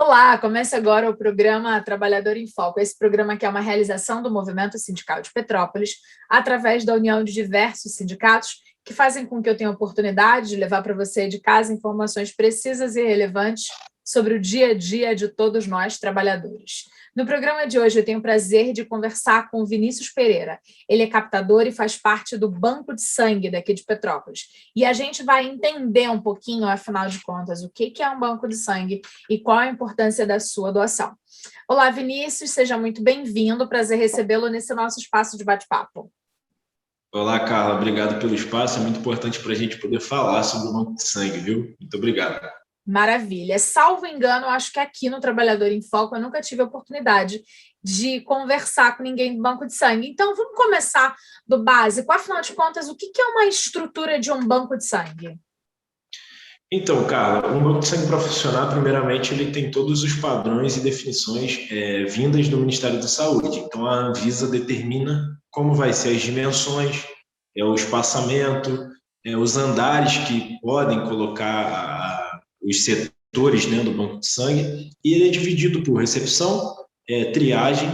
Olá, começa agora o programa Trabalhador em Foco. Esse programa aqui é uma realização do Movimento Sindical de Petrópolis, através da união de diversos sindicatos que fazem com que eu tenha a oportunidade de levar para você de casa informações precisas e relevantes sobre o dia a dia de todos nós, trabalhadores. No programa de hoje, eu tenho o prazer de conversar com o Vinícius Pereira. Ele é captador e faz parte do Banco de Sangue daqui de Petrópolis. E a gente vai entender um pouquinho, afinal de contas, o que é um banco de sangue e qual a importância da sua doação. Olá, Vinícius, seja muito bem-vindo. Prazer recebê-lo nesse nosso espaço de bate-papo. Olá, Carla. Obrigado pelo espaço. É muito importante para a gente poder falar sobre o banco de sangue, viu? Muito obrigado. Maravilha. Salvo engano, acho que aqui no Trabalhador em Foco eu nunca tive a oportunidade de conversar com ninguém do banco de sangue. Então, vamos começar do básico. Afinal de contas, o que é uma estrutura de um banco de sangue? Então, Carla, um banco de sangue para funcionar, primeiramente, ele tem todos os padrões e definições vindas do Ministério da Saúde. Então, a Anvisa determina como vai ser as dimensões, o espaçamento, os andares que podem colocar os setores, né, do banco de sangue, e ele é dividido por recepção, triagem,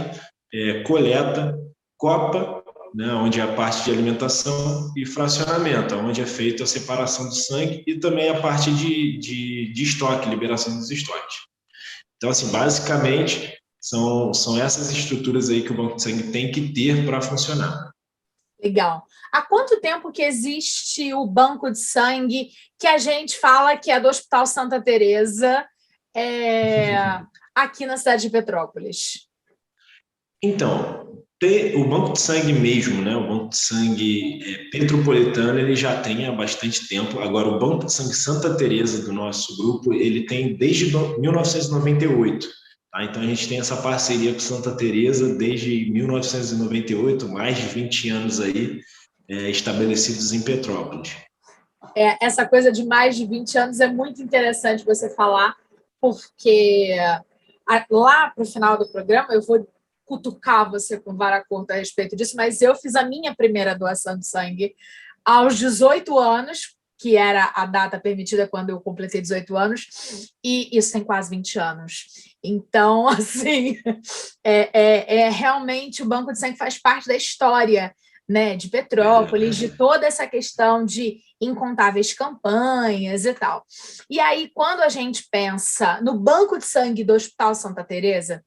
coleta, copa, né, onde é a parte de alimentação, e fracionamento, onde é feita a separação do sangue, e também a parte de estoque, liberação dos estoques. Então, assim, basicamente, são essas estruturas aí que o banco de sangue tem que ter para funcionar. Legal. Há quanto tempo que existe o banco de sangue que a gente fala que é do Hospital Santa Teresa, aqui na cidade de Petrópolis? Então, o banco de sangue mesmo, né? O banco de sangue petropolitano, ele já tem há bastante tempo. Agora, o banco de sangue Santa Teresa do nosso grupo, ele tem desde 1998. Tá? Então, a gente tem essa parceria com Santa Teresa desde 1998, mais de 20 anos aí estabelecidos em Petrópolis. Essa coisa de mais de 20 anos é muito interessante você falar, porque lá para o final do programa eu vou cutucar você com vara curta a respeito disso, mas eu fiz a minha primeira doação de sangue aos 18 anos, que era a data permitida quando eu completei 18 anos, e isso tem quase 20 anos. Então, assim, realmente o Banco de Sangue faz parte da história, né, de Petrópolis, de toda essa questão de incontáveis campanhas e tal. E aí, quando a gente pensa no Banco de Sangue do Hospital Santa Teresa,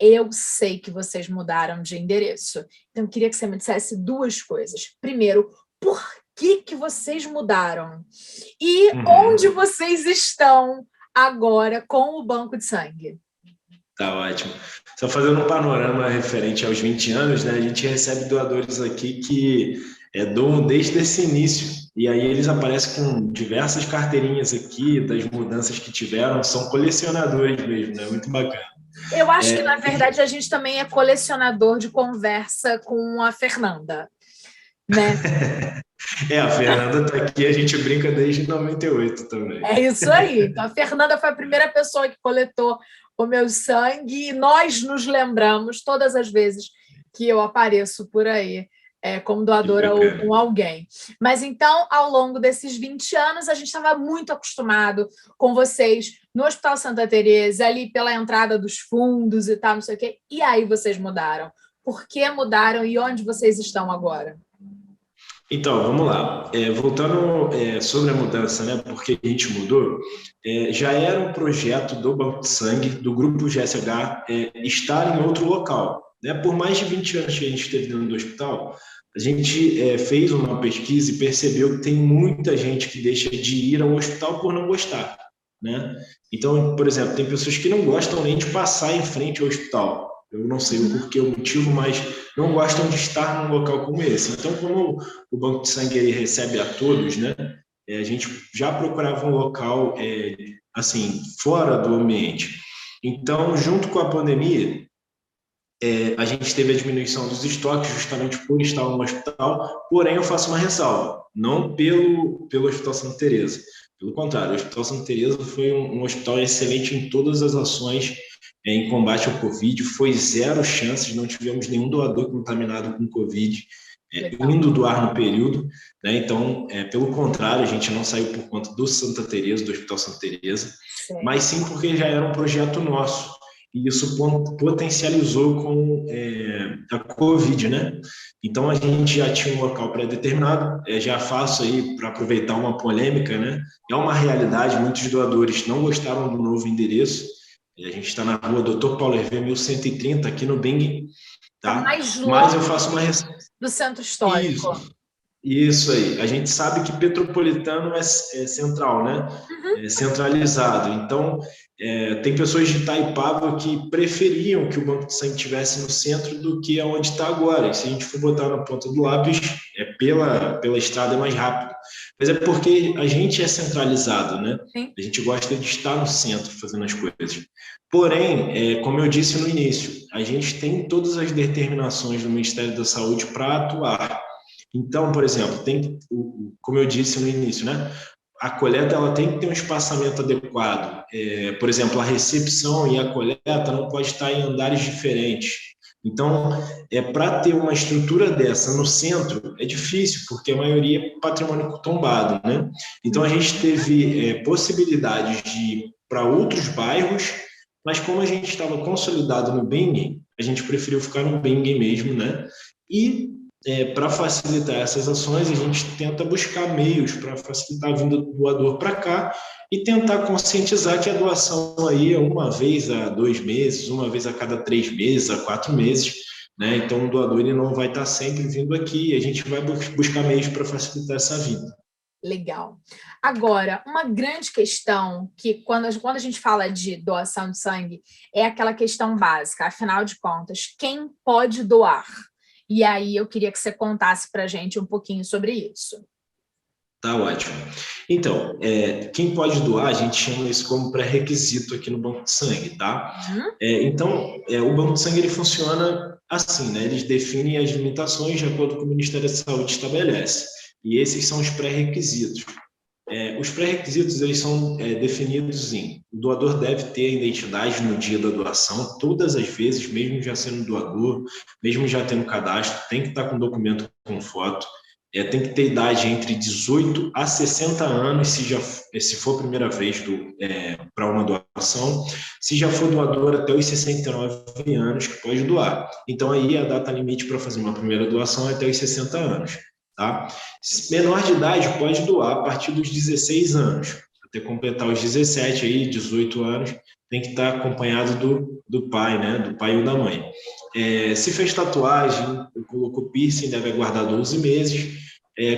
eu sei que vocês mudaram de endereço. Então, eu queria que você me dissesse duas coisas. Primeiro, por que vocês mudaram? E onde vocês estão agora com o banco de sangue? Tá ótimo. Só fazendo um panorama referente aos 20 anos, né? A gente recebe doadores aqui que doam desde esse início. E aí eles aparecem com diversas carteirinhas aqui das mudanças que tiveram. São colecionadores mesmo, né? Muito bacana. Eu acho que, na verdade, a gente também é colecionador de conversa com a Fernanda, né? A Fernanda está aqui, a gente brinca desde 98 também. É isso aí. Então, a Fernanda foi a primeira pessoa que coletou o meu sangue e nós nos lembramos todas as vezes que eu apareço por aí como doadora ou com alguém. Mas então, ao longo desses 20 anos, a gente estava muito acostumado com vocês no Hospital Santa Teresa, ali pela entrada dos fundos e tal, não sei o quê. E aí vocês mudaram. Por que mudaram e onde vocês estão agora? Então, vamos lá. Voltando sobre a mudança, né? Porque a gente mudou, já era um projeto do Banco de Sangue, do Grupo GSH, estar em outro local. Né? Por mais de 20 anos que a gente esteve dentro do hospital, a gente fez uma pesquisa e percebeu que tem muita gente que deixa de ir ao hospital por não gostar. Né? Então, por exemplo, tem pessoas que não gostam nem de passar em frente ao hospital. Eu não sei o porquê, o motivo, mas não gostam de estar num local como esse. Então, como o Banco de Sangue ele recebe a todos, né? A gente já procurava um local assim fora do ambiente. Então, junto com a pandemia, a gente teve a diminuição dos estoques justamente por estar no hospital. Porém, eu faço uma ressalva, não pelo Hospital Santa Teresa. Pelo contrário, o Hospital Santa Teresa foi um hospital excelente em todas as ações em combate ao Covid. Foi zero chances, não tivemos nenhum doador contaminado com Covid. Legal. indo doar no período, né? Então, pelo contrário, a gente não saiu por conta do Santa Teresa, do Hospital Santa Teresa, mas sim porque já era um projeto nosso. E isso potencializou com a Covid, né? Então, a gente já tinha um local pré-determinado, já faço aí para aproveitar uma polêmica, né? É uma realidade, muitos doadores não gostaram do novo endereço. A gente está na rua Doutor Paulo Hervé, 1130, aqui no Bing, Tá tá? mais Mas eu longe faço uma... do centro histórico. Isso, isso aí. A gente sabe que Petropolitano é central, né? Uhum. É centralizado. Então, tem pessoas de Itaipava que preferiam que o Banco de Sangue estivesse no centro do que onde está agora. E se a gente for botar na ponta do lápis, pela estrada é mais rápido. Mas é porque a gente é centralizado, né? Sim. A gente gosta de estar no centro fazendo as coisas. Porém, como eu disse no início, a gente tem todas as determinações do Ministério da Saúde para atuar. Então, por exemplo, como eu disse no início, né? A coleta ela tem que ter um espaçamento adequado. Por exemplo, a recepção e a coleta não pode estar em andares diferentes. Então, para ter uma estrutura dessa no centro, é difícil, porque a maioria é patrimônio tombado, né? Então, a gente teve possibilidades de ir para outros bairros, mas como a gente estava consolidado no Bing, a gente preferiu ficar no Bing mesmo, né? E para facilitar essas ações, a gente tenta buscar meios para facilitar a vinda do doador para cá e tentar conscientizar que a doação aí é uma vez a 2 meses, uma vez a cada 3 meses, a 4 meses, né? Então o doador ele não vai estar sempre vindo aqui, e a gente vai buscar meios para facilitar essa vinda. Legal. Agora, uma grande questão que quando a gente fala de doação de sangue é aquela questão básica, afinal de contas, quem pode doar? E aí eu queria que você contasse para a gente um pouquinho sobre isso. Tá ótimo. Então, quem pode doar, a gente chama isso como pré-requisito aqui no Banco de Sangue, tá? Uhum. Então, o Banco de Sangue ele funciona assim, né? Eles definem as limitações de acordo com o Ministério da Saúde estabelece. E esses são os pré-requisitos. Os pré-requisitos eles são definidos em: o doador deve ter a identidade no dia da doação, todas as vezes, mesmo já sendo doador, mesmo já tendo cadastro, tem que estar com documento com foto. Tem que ter idade entre 18 a 60 anos, se for a primeira vez para uma doação. Se já for doador, até os 69 anos que pode doar. Então, aí a data limite para fazer uma primeira doação é até os 60 anos. Tá? Menor de idade pode doar a partir dos 16 anos. Até completar os 17, aí, 18 anos, tem que estar acompanhado do pai, né? Do pai ou da mãe. Se fez tatuagem, colocou piercing, deve aguardar 12 meses.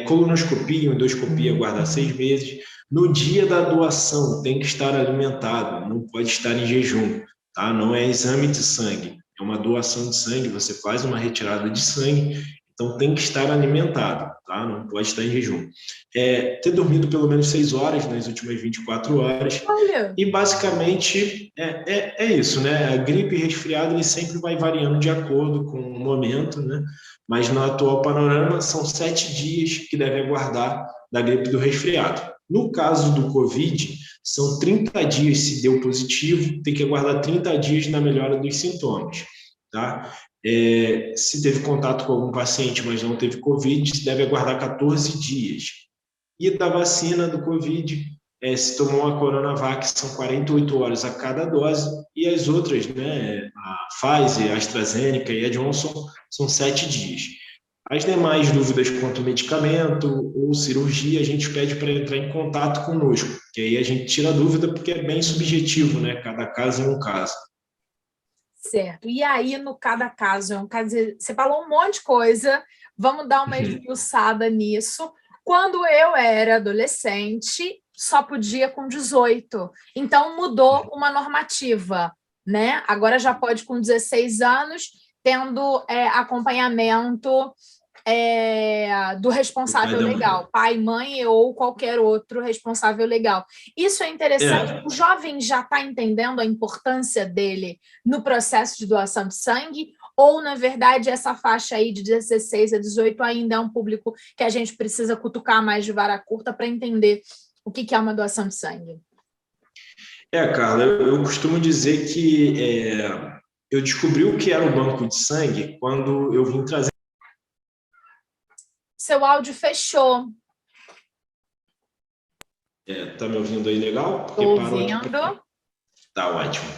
Colonoscopia, endoscopia, aguardar 6 meses. No dia da doação, tem que estar alimentado, não pode estar em jejum. Tá? Não é exame de sangue, é uma doação de sangue, você faz uma retirada de sangue, então tem que estar alimentado, tá? Não pode estar em jejum. Ter dormido pelo menos 6 horas nas últimas 24 horas. Olha. E basicamente é isso, né? A gripe e resfriado ele sempre vai variando de acordo com o momento, né? Mas no atual panorama são 7 dias que deve aguardar da gripe e do resfriado. No caso do Covid, são 30 dias se deu positivo, tem que aguardar 30 dias na melhora dos sintomas, tá? Se teve contato com algum paciente, mas não teve Covid, deve aguardar 14 dias. E da vacina do Covid, se tomou a Coronavac, são 48 horas a cada dose, e as outras, né, a Pfizer, a AstraZeneca e a Johnson, são 7 dias. As demais dúvidas quanto ao medicamento ou cirurgia, a gente pede para entrar em contato conosco, que aí a gente tira a dúvida, porque é bem subjetivo, né? Cada caso é um caso. Certo. E aí, no cada caso, você falou um monte de coisa, vamos dar uma esmiuçada nisso. Quando eu era adolescente, só podia com 18. Então, mudou uma normativa, né? Agora já pode com 16 anos, tendo acompanhamento do responsável legal, pai, mãe ou qualquer outro responsável legal. Isso é interessante. O jovem já está entendendo a importância dele no processo de doação de sangue, ou, na verdade, essa faixa aí de 16 a 18 ainda é um público que a gente precisa cutucar mais de vara curta para entender o que é uma doação de sangue? Carla, eu costumo dizer que eu descobri o que era o banco de sangue quando eu vim trazer Seu áudio fechou. Tá me ouvindo aí legal? Porque Estou parou aqui. ouvindo. Tá ótimo.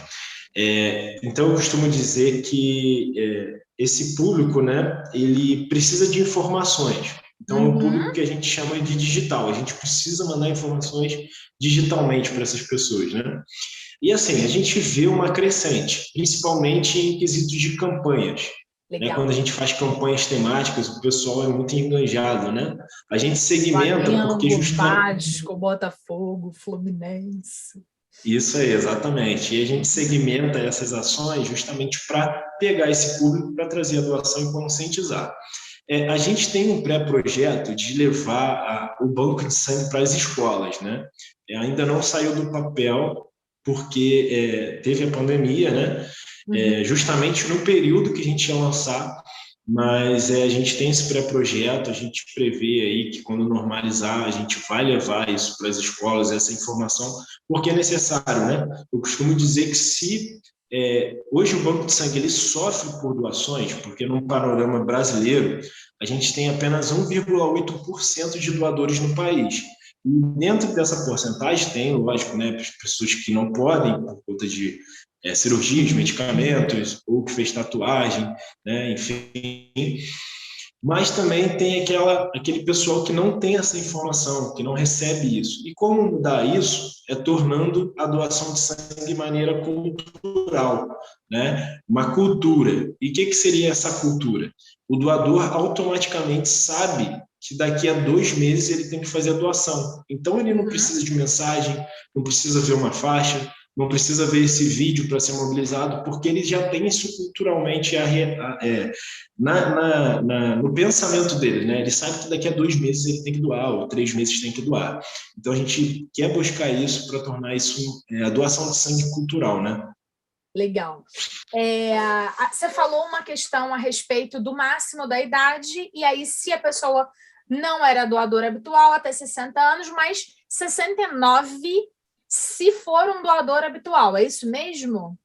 Então, eu costumo dizer que esse público, né, ele precisa de informações. Então, é um público que a gente chama de digital. A gente precisa mandar informações digitalmente para essas pessoas, né? E assim, a gente vê uma crescente, principalmente em quesitos de campanhas. Né? Legal. Quando a gente faz campanhas temáticas, o pessoal é muito engajado, né? A gente segmenta porque Flamengo, justamente... Vasco, Botafogo, Fluminense. Isso aí, exatamente. E a gente segmenta essas ações justamente para pegar esse público para trazer a doação e conscientizar. A gente tem um pré-projeto de levar o banco de sangue para as escolas, né? Ainda não saiu do papel, porque teve a pandemia, né? Justamente no período que a gente ia lançar, mas a gente tem esse pré-projeto, a gente prevê aí que quando normalizar, a gente vai levar isso para as escolas, essa informação, porque é necessário, né? Eu costumo dizer que se hoje o Banco de Sangue ele sofre por doações, porque no panorama brasileiro a gente tem apenas 1,8% de doadores no país. E dentro dessa porcentagem tem, lógico, né, pessoas que não podem por conta de cirurgias, medicamentos, ou que fez tatuagem, né, enfim. Mas também tem aquele pessoal que não tem essa informação, que não recebe isso. E como mudar isso? É tornando a doação de sangue de maneira cultural, né? Uma cultura. E o que seria essa cultura? O doador automaticamente sabe que daqui a 2 meses ele tem que fazer a doação. Então ele não precisa de mensagem, não precisa ver uma faixa, não precisa ver esse vídeo para ser mobilizado, porque ele já tem isso culturalmente no pensamento dele, né? Ele sabe que daqui a 2 meses ele tem que doar, ou 3 meses tem que doar. Então a gente quer buscar isso para tornar isso a doação de sangue cultural, né? Legal. Você falou uma questão a respeito do máximo da idade, e aí se a pessoa não era doadora habitual até 60 anos, mas 69 se for um doador habitual, é isso mesmo?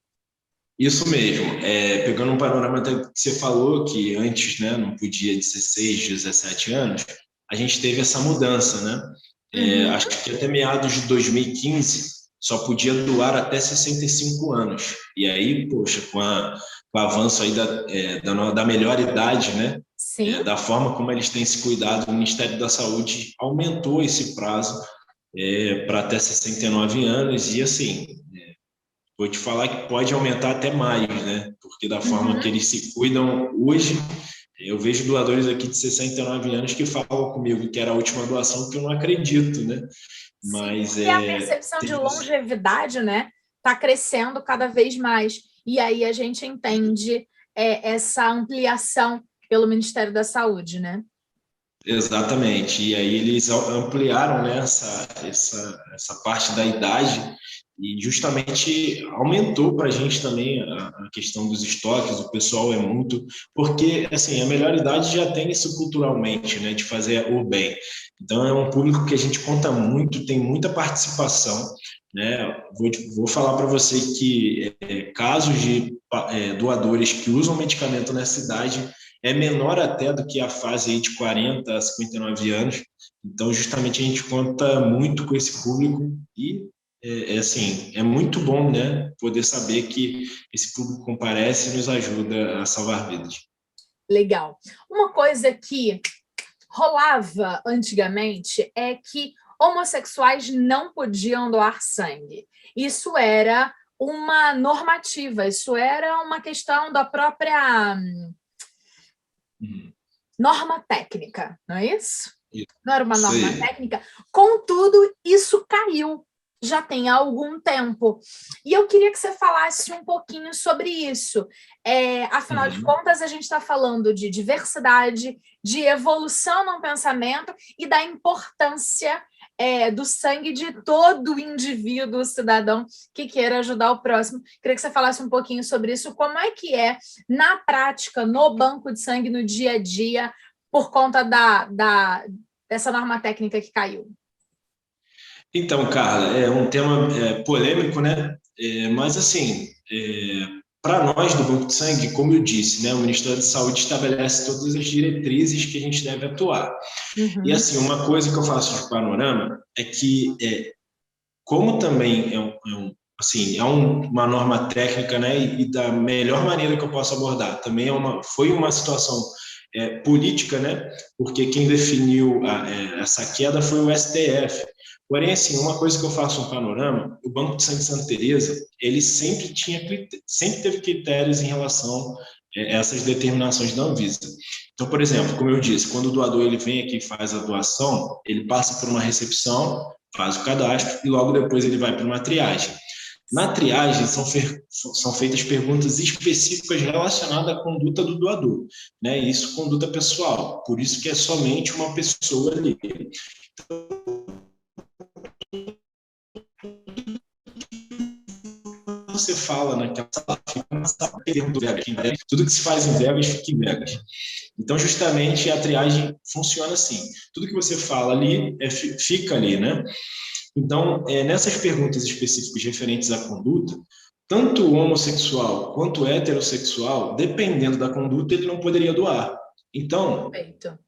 Isso mesmo. Pegando um panorama que você falou, que antes, né, não podia 16, 17 anos, a gente teve essa mudança, né? Acho que até meados de 2015 só podia doar até 65 anos. E aí, poxa, com o avanço aí da melhor idade, né? Sim. Da forma como eles têm se cuidado, o Ministério da Saúde aumentou esse prazo para até 69 anos. E assim, vou te falar que pode aumentar até mais, né? Porque da forma que eles se cuidam hoje, eu vejo doadores aqui de 69 anos que falam comigo que era a última doação, que eu não acredito, né? Mas Sim, e a percepção de longevidade, né, está crescendo cada vez mais. E aí a gente entende essa ampliação pelo Ministério da Saúde, né? Exatamente. E aí eles ampliaram, né, essa parte da idade e justamente aumentou para a gente também a questão dos estoques. O pessoal é muito... Porque, assim, a melhor idade já tem isso culturalmente, né, de fazer o bem. Então, é um público que a gente conta muito, tem muita participação, né? Vou falar para você que casos de doadores que usam medicamento nessa idade é menor até do que a fase aí de 40 a 59 anos. Então, justamente, a gente conta muito com esse público e, assim, é muito bom, né, poder saber que esse público comparece e nos ajuda a salvar vidas. Legal. Uma coisa que rolava antigamente é que homossexuais não podiam doar sangue. Isso era uma normativa, isso era uma questão da própria norma técnica, não é isso? Não era uma norma técnica? Contudo, isso caiu já tem algum tempo. E eu queria que você falasse um pouquinho sobre isso. Afinal de contas, a gente está falando de diversidade, de evolução no pensamento e da importância do sangue de todo indivíduo, cidadão que queira ajudar o próximo. Queria que você falasse um pouquinho sobre isso, como é que é, na prática, no banco de sangue, no dia a dia, por conta dessa norma técnica que caiu. Então, Carla, é um tema polêmico, né? Mas, assim, para nós do Banco de Sangue, como eu disse, né, o Ministério da Saúde estabelece todas as diretrizes que a gente deve atuar. E assim, uma coisa que eu faço de panorama é que, como também assim, uma norma técnica, né, e da melhor maneira que eu posso abordar, também foi uma situação política, né, porque quem definiu essa queda foi o STF. Porém, assim, uma coisa que eu faço um panorama, o Banco de Sangue Santa Teresa, ele sempre teve critérios em relação a essas determinações da Anvisa. Então, por exemplo, como eu disse, quando o doador ele vem aqui e faz a doação, ele passa por uma recepção, faz o cadastro e logo depois ele vai para uma triagem. Na triagem são feitas perguntas específicas relacionadas à conduta do doador, né? Isso, conduta pessoal. Por isso que é somente uma pessoa ali. Você fala naquela sala, fica na sala, tudo que se faz em Vegas fica em Vegas. Então, justamente, a triagem funciona assim. Tudo que você fala ali fica ali, né? Então, nessas perguntas específicas referentes à conduta, tanto o homossexual quanto o heterossexual, dependendo da conduta, ele não poderia doar. Então,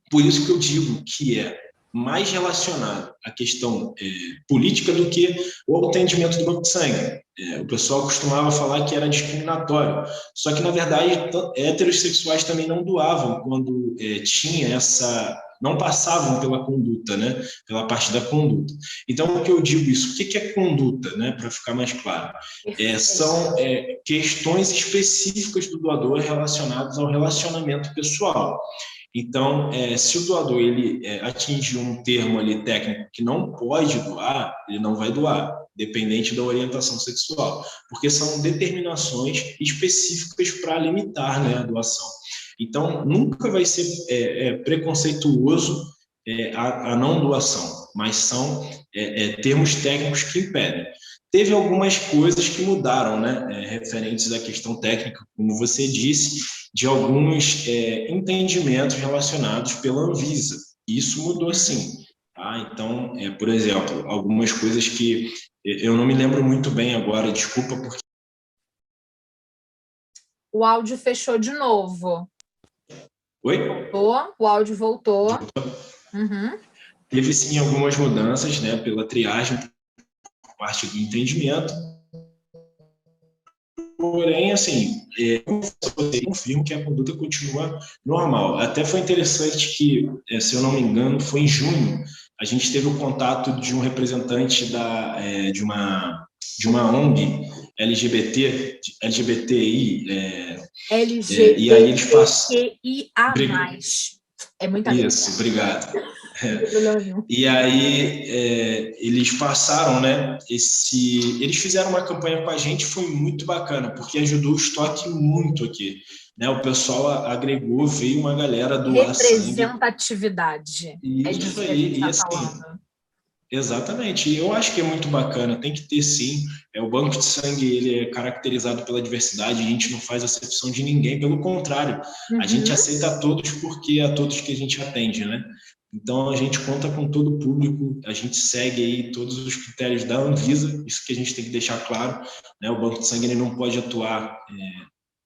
por isso que eu digo que é mais relacionado à questão política do que o atendimento do banco de sangue. O pessoal costumava falar que era discriminatório, só que, na verdade, heterossexuais também não doavam quando tinha não passavam pela conduta, né? Pela parte da conduta. Então, o que eu digo isso? O que é conduta, né? Para ficar mais claro. São questões específicas do doador relacionadas ao relacionamento pessoal. Então, se o doador ele atingir um termo ali técnico que não pode doar, ele não vai doar, dependente da orientação sexual, porque são determinações específicas para limitar, né, a doação. Então, nunca vai ser preconceituoso a não doação, mas são termos técnicos que impedem. Teve algumas coisas que mudaram, né, referentes à questão técnica, como você disse, de alguns entendimentos relacionados pela Anvisa. Isso mudou sim. Tá? Então, por exemplo, algumas coisas que eu não me lembro muito bem agora, desculpa, porque... O áudio fechou de novo. Oi? Voltou, o áudio voltou. Teve sim algumas mudanças, né, pela triagem, por parte do entendimento. Porém, assim, eu confirmo que a conduta continua normal. Até foi interessante que, se eu não me engano, foi em junho, a gente teve o contato de um representante de uma ONG LGBTI, e aí eles LGBTQIA+. É muita coisa. Isso, obrigado. E aí eles passaram, né? Eles fizeram uma campanha com a gente, foi muito bacana, porque ajudou o estoque muito aqui. Né? O pessoal agregou, veio uma galera doar sangue. Representatividade. É disso Isso que a gente aí, e está assim, falando. exatamente. E eu acho que é muito bacana, tem que ter sim. O banco de sangue ele é caracterizado pela diversidade, a gente não faz acepção de ninguém, pelo contrário, a gente aceita a todos porque é a todos que a gente atende, né? Então a gente conta com todo o público, a gente segue aí todos os critérios da Anvisa, isso que a gente tem que deixar claro, né? O banco de sangue ele não pode atuar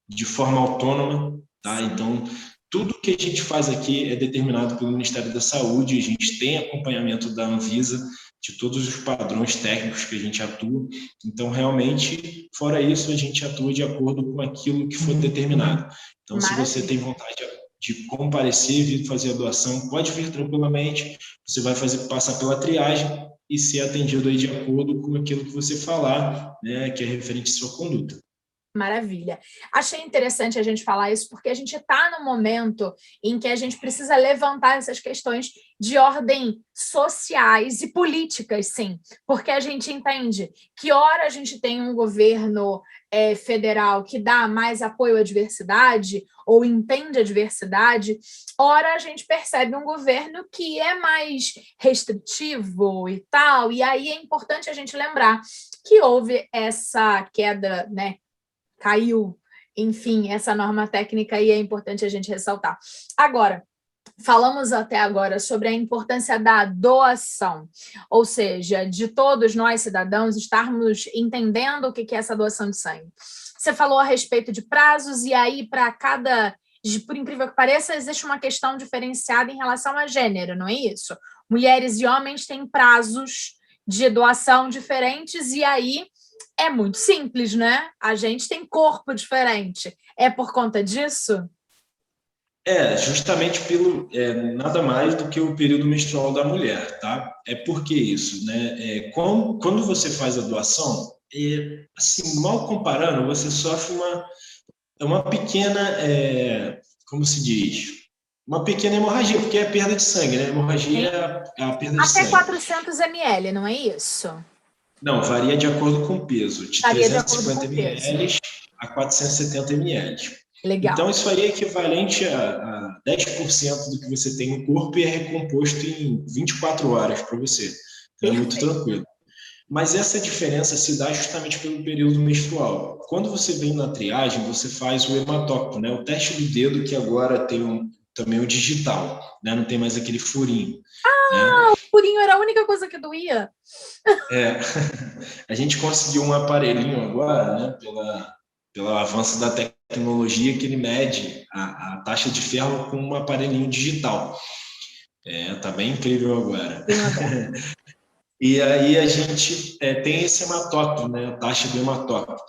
de forma autônoma, tá? Então tudo que a gente faz aqui é determinado pelo Ministério da Saúde, a gente tem acompanhamento da Anvisa, de todos os padrões técnicos que a gente atua. Então, realmente, fora isso, a gente atua de acordo com aquilo que for determinado. Então, se você tem vontade de comparecer, vir fazer a doação, pode vir tranquilamente, você vai passar pela triagem e ser atendido aí de acordo com aquilo que você falar, né, que é referente à sua conduta. Maravilha. Achei interessante a gente falar isso, porque a gente está no momento em que a gente precisa levantar essas questões de ordem sociais e políticas, sim, porque a gente entende que, ora, a gente tem um governo federal que dá mais apoio à diversidade ou entende a diversidade, ora, a gente percebe um governo que é mais restritivo e tal, e aí é importante a gente lembrar que houve essa queda, né? Caiu, enfim, essa norma técnica e é importante a gente ressaltar. Agora, falamos até agora sobre a importância da doação, ou seja, de todos nós cidadãos estarmos entendendo o que é essa doação de sangue. Você falou a respeito de prazos, e aí, para cada, por incrível que pareça, existe uma questão diferenciada em relação a gênero, não é isso? Mulheres e homens têm prazos de doação diferentes, e aí é muito simples, né? A gente tem corpo diferente. É por conta disso? Justamente pelo nada mais do que o período menstrual da mulher, tá? É porque isso, né? Quando você faz a doação, assim, mal comparando, você sofre uma pequena, como se diz? Uma pequena hemorragia, porque é perda de sangue, né? Hemorragia Sim. é a perda de Até sangue. 400 ml, não é isso? Não, varia de acordo com o peso, de Varia de acordo com 350 o peso. ml a 470 ml. Então, Legal. isso aí é equivalente a 10% do que você tem no corpo e é recomposto em 24 horas para você. Então, é muito Perfeito. tranquilo. Mas essa diferença se dá justamente pelo período menstrual. Quando você vem na triagem, você faz o hematócrito, né? O teste do dedo, que agora tem também o digital, né? Não tem mais aquele furinho, né? O furinho era a única coisa que doía. É, a gente conseguiu um aparelhinho agora, né? Pelo avanço da tecnologia, que ele mede a taxa de ferro com um aparelhinho digital. Tá bem incrível agora. Bem moderno. E aí a gente tem esse hematócrito, né? A taxa do hematócrito.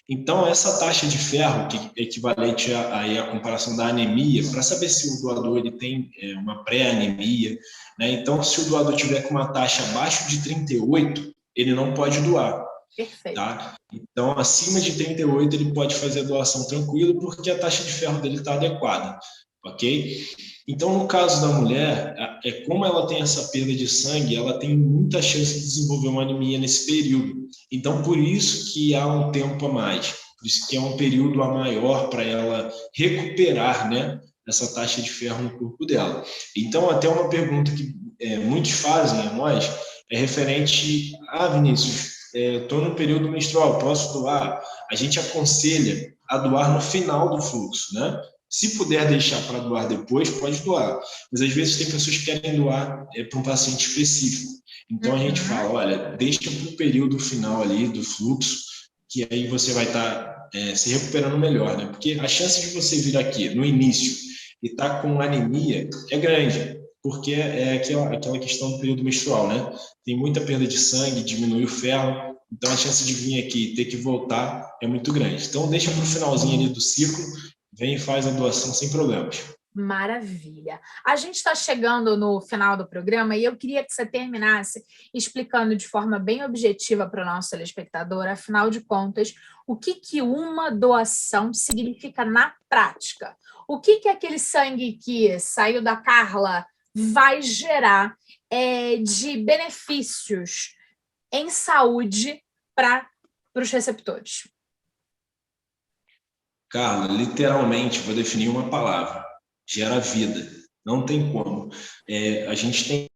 Então, essa taxa de ferro, que é equivalente à comparação da anemia, para saber se o doador ele tem uma pré-anemia, né? Então, se o doador tiver com uma taxa abaixo de 38, ele não pode doar. Perfeito. Tá? Então, acima de 38, ele pode fazer a doação tranquilo, porque a taxa de ferro dele está adequada, ok? Então, no caso da mulher, como ela tem essa perda de sangue, ela tem muita chance de desenvolver uma anemia nesse período. Então, por isso que há um tempo a mais, por isso que há um período a maior para ela recuperar, né, essa taxa de ferro no corpo dela. Então, até uma pergunta que muitos fazem a nós é referente a Vinícius. Estou no período menstrual, posso doar? A gente aconselha a doar no final do fluxo, né? Se puder deixar para doar depois, pode doar. Mas às vezes tem pessoas que querem doar para um paciente específico. Então a gente fala, olha, deixa para o período final ali do fluxo, que aí você vai estar se recuperando melhor, né? Porque a chance de você vir aqui no início e estar com anemia é grande, porque é aquela questão do período menstrual, né? Tem muita perda de sangue, diminui o ferro, então a chance de vir aqui e ter que voltar é muito grande. Então deixa para o finalzinho ali do ciclo, vem e faz a doação sem problemas. Maravilha. A gente está chegando no final do programa e eu queria que você terminasse explicando de forma bem objetiva para o nosso telespectador, afinal de contas, o que uma doação significa na prática. O que aquele sangue que saiu da Carla vai gerar de benefícios em saúde para os receptores? Carla, literalmente, vou definir uma palavra: gera vida. Não tem como. A gente tem.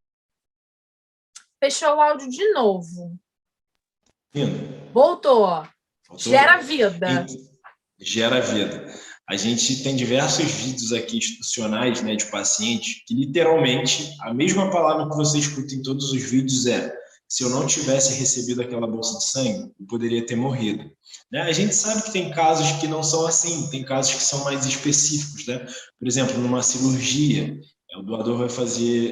Fechou o áudio de novo. Voltou? Voltou. Gera vida. Gera vida. A gente tem diversos vídeos aqui institucionais, né, de pacientes que literalmente a mesma palavra que você escuta em todos os vídeos é: se eu não tivesse recebido aquela bolsa de sangue, eu poderia ter morrido. Né? A gente sabe que tem casos que não são assim, tem casos que são mais específicos, né? Por exemplo, numa cirurgia,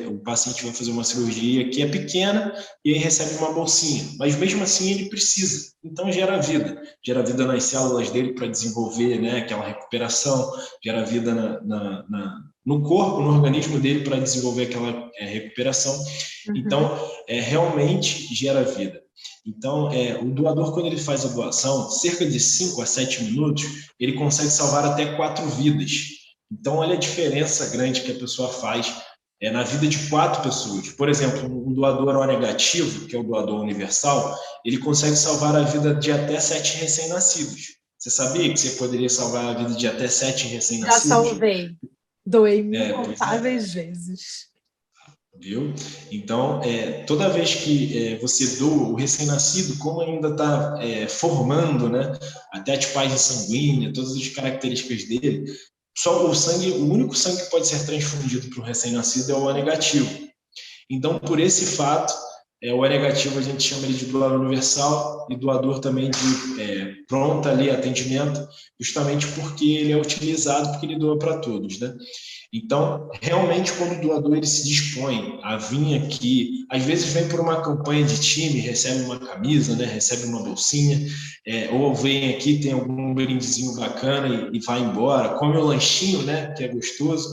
o paciente vai fazer uma cirurgia que é pequena e aí recebe uma bolsinha, mas mesmo assim ele precisa, então gera vida nas células dele para desenvolver, né, aquela recuperação, gera vida no corpo, no organismo dele para desenvolver aquela recuperação. Então, realmente gera vida. Então, o doador, quando ele faz a doação, cerca de 5 a 7 minutos, ele consegue salvar até 4 vidas. Então, olha a diferença grande que a pessoa faz na vida de 4 pessoas. Por exemplo, um doador O negativo, que é o doador universal, ele consegue salvar a vida de até 7 recém-nascidos. Você sabia que você poderia salvar a vida de até 7 recém-nascidos? Já salvei. Doei incontáveis vezes. Viu? Então, toda vez que você doa o recém-nascido, como ainda está formando, né, até a tipagem sanguínea, todas as características dele, só o único sangue que pode ser transfundido para o recém-nascido é o O negativo. Então, por esse fato, O negativo a gente chama ele de doador universal e doador também de pronto ali atendimento, justamente porque ele é utilizado, porque ele doa para todos, né? Então, realmente, quando o doador ele se dispõe a vir aqui, às vezes vem por uma campanha de time, recebe uma camisa, né, recebe uma bolsinha, ou vem aqui, tem algum brindezinho bacana e vai embora, come o lanchinho, né, que é gostoso,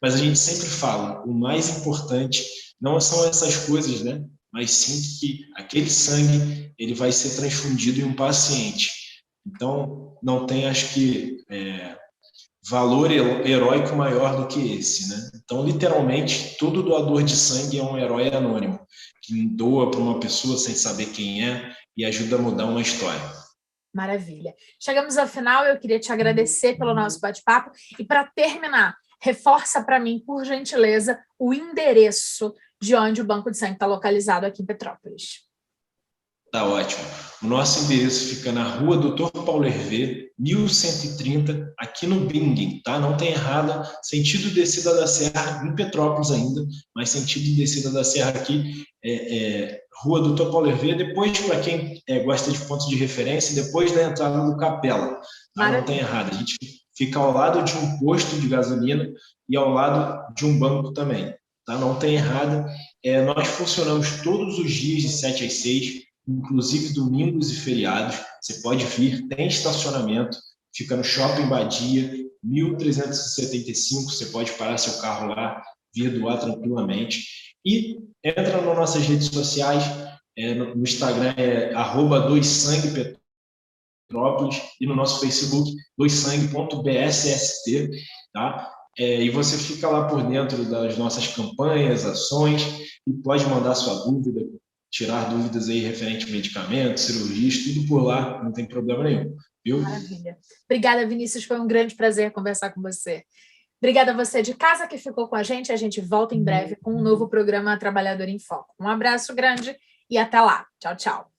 mas a gente sempre fala, o mais importante não são essas coisas, né, mas sim que aquele sangue ele vai ser transfundido em um paciente. Então, não tem, acho que, valor heróico maior do que esse, né? Então, literalmente, todo doador de sangue é um herói anônimo, que doa para uma pessoa sem saber quem é e ajuda a mudar uma história. Maravilha. Chegamos ao final, eu queria te agradecer pelo nosso bate-papo e, para terminar, reforça para mim, por gentileza, o endereço de onde o Banco de Sangue está localizado aqui em Petrópolis. Tá ótimo. O nosso endereço fica na Rua Doutor Paulo Hervé, 1130, aqui no Bingen, tá? Não tem errada, sentido descida da Serra, em Petrópolis ainda, mas sentido descida da Serra aqui, Rua Doutor Paulo Hervé, depois, para quem gosta de pontos de referência, depois da entrada do Capela, tá? Não tem errada. A gente fica ao lado de um posto de gasolina e ao lado de um banco também, tá? Não tem errada. Nós funcionamos todos os dias de 7 às 6, inclusive domingos e feriados. Você pode vir, tem estacionamento, fica no Shopping Badia, 1375, você pode parar seu carro lá, vir doar tranquilamente. E entra nas nossas redes sociais, no Instagram @doissangue Petrópolis e no nosso Facebook, doissangue.bsst, tá? E você fica lá por dentro das nossas campanhas, ações, e pode mandar sua dúvida, tirar dúvidas aí referente a medicamentos, cirurgias, tudo por lá, não tem problema nenhum, viu? Maravilha. Obrigada, Vinícius, foi um grande prazer conversar com você. Obrigada a você de casa que ficou com a gente volta em breve com um novo programa Trabalhador em Foco. Um abraço grande e até lá. Tchau, tchau.